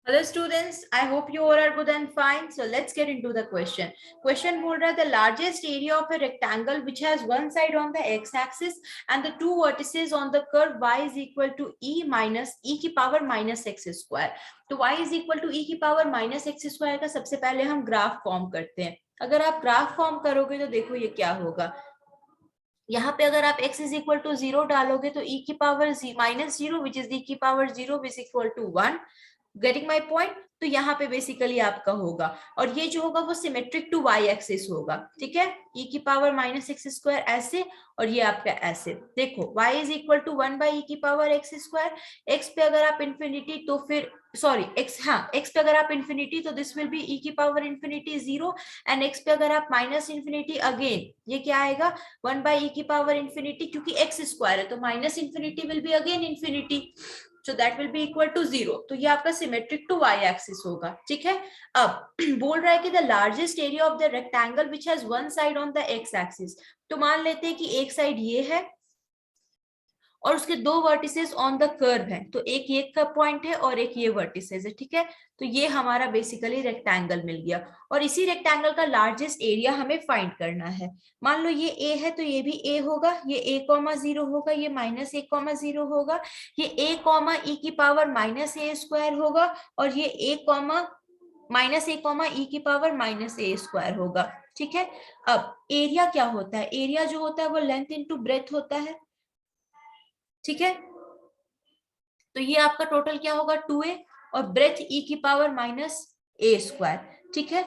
Hello students, I hope you all are good and fine. So let's get into the question. Question बोल रहा है the largest area of a rectangle which has one side on the x-axis and the two vertices on the curve y is equal to e minus e की power minus x square. तो y is equal to e की power minus x square का सबसे पहले हम graph form करते हैं. अगर आप ग्राफ फॉर्म करोगे तो देखो ये क्या होगा. यहाँ पे अगर आप x इज इक्वल टू 0 डालोगे तो e की power minus 0 which is e की power 0 is equal to 1. Getting my point. तो यहाँ पे बेसिकली आपका होगा और ये जो होगा वो सिमेट्रिक टू वाई एक्सिस होगा. ठीक है, e की पावर माइनस एक्स स्क्वायर ऐसे और ये आपका ऐसे. देखो y is equal to 1 by e की पावर एक्स स्क्वायर. x पे अगर आप इंफिनिटी तो फिर सॉरी x, हाँ x पे अगर आप इंफिनिटी तो दिस विल बी e की पावर इंफिनिटी 0 एंड x पे अगर आप माइनस इंफिनिटी अगेन ये क्या आएगा 1 बाई e की पावर इंफिनिटी, क्योंकि x स्क्वायर है तो minus infinity will be again infinity. So that will be equal to 0. तो ये आपका सिमेट्रिक टू y एक्सिस होगा. ठीक है, अब बोल रहा है कि the largest area of the rectangle which has one side on the x axis. तो मान लेते हैं कि एक साइड ये है और उसके दो वर्टिसेस ऑन द कर्व है. तो एक ये का पॉइंट है और एक ये वर्टिसेस है. ठीक है, तो ये हमारा बेसिकली रेक्टेंगल मिल गया और इसी रेक्टेंगल का लार्जेस्ट एरिया हमें फाइंड करना है. मान लो ये a है तो ये भी a होगा, ये a,0 होगा, ये माइनस a,0 होगा, ये a, e की पावर माइनस a स्क्वायर होगा और ये a, माइनस a, e की पावर माइनस a स्क्वायर होगा. ठीक है, अब एरिया क्या होता है? एरिया जो होता है वो लेंथ इंटू ब्रेथ होता है. ठीक है, तो ये आपका टोटल क्या होगा 2a और ब्रेथ e की पावर माइनस a स्क्वायर. ठीक है,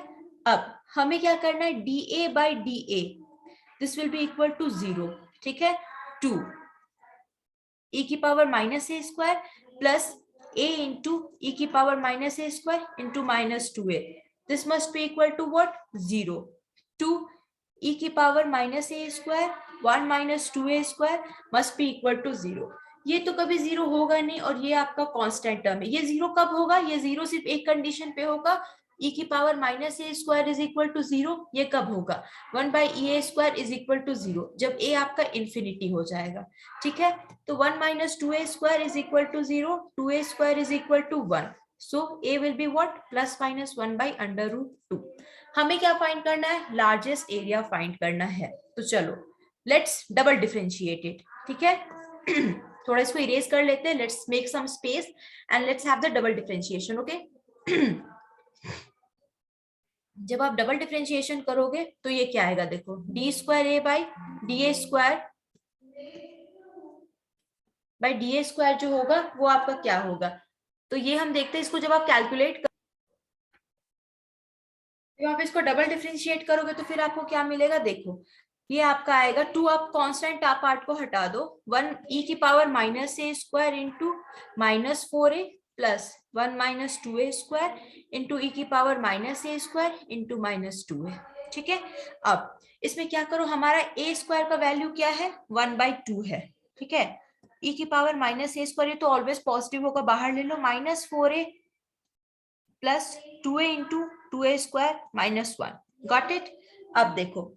अब हमें क्या करना है dA by dA this will be equal to 0. ठीक है, 2 e की power minus a square plus a into e की power minus a square into minus 2a this must be equal to what 0. 2 e की power minus a square 1 minus 2a square must be equal to 0. ये तो कभी 0 होगा नहीं और ये आपका कांस्टेंट टर्म है. ये 0 कब होगा? ये 0 सिर्फ एक कंडीशन पे होगा, e की power minus a square is equal to 0. ये कब होगा? 1 by a square is equal to 0, जब a आपका इंफिनिटी हो जाएगा. ठीक है, तो 1 minus 2a square is equal to 0, 2a square is equal to 1. So a will be what plus minus 1 by under root 2. हमें क्या फाइंड करना है? लार्जेस्ट एरिया फाइंड करना है. तो चलो लेट्स डबल डिफरेंशिएट इट. ठीक है, थोड़ा इसको इरेज कर लेते हैं. Let's make some space and let's have the double differentiation. Okay, जब आप डबल डिफरेंशिएशन करोगे तो ये क्या आएगा? देखो D square A by D A square by D A square जो होगा वो आपका क्या होगा? तो ये हम देखते हैं इसको जब आप कैलकुलेट जब आप इसको डबल डिफरेंशिएट करोगे तो फिर आपको क्या मिलेगा? देखो ये आपका आएगा 2, आप कांस्टेंट आप पार्ट को हटा दो, 1 e की power minus a square into minus 4a plus 1 minus 2a square into e की power minus a square into minus 2a. ठीक है, अब इसमें क्या करो, हमारा a स्क्वायर का वैल्यू क्या है? 1 बाई 2 है. ठीक है, e की पावर माइनस a स्क्वायर, ये तो ऑलवेज पॉजिटिव होगा, बाहर ले लो, minus 4a plus 2a into 2a square minus 1. Got it? अब देखो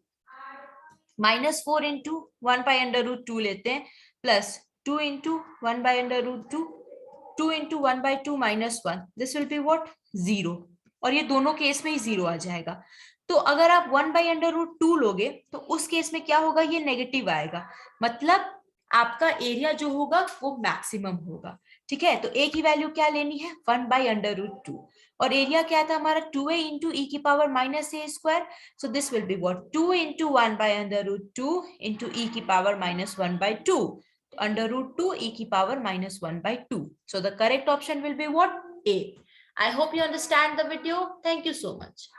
minus 4 into 1 by under root 2 लेते हैं plus 2 into 1 by under root 2, 2 into 1 by 2 minus 1 this will be what 0. और ये दोनों केस में ही 0 आ जाएगा. तो अगर आप 1 बाई अंडर रूट 2 लोगे तो उस केस में क्या होगा? ये नेगेटिव आएगा, मतलब आपका एरिया जो होगा वो मैक्सिमम होगा. ठीक है, तो a की वैल्यू क्या लेनी है? 1 बाई अंडर रूट 2 और एरिया क्या था हमारा 2a इंटू e की power minus a square. So this will be what 2 into 1 by under root 2 into e की power minus 1 by 2 under root 2 e की power minus 1 by 2. So the correct option will be what A. I hope you understand the video. Thank you so much.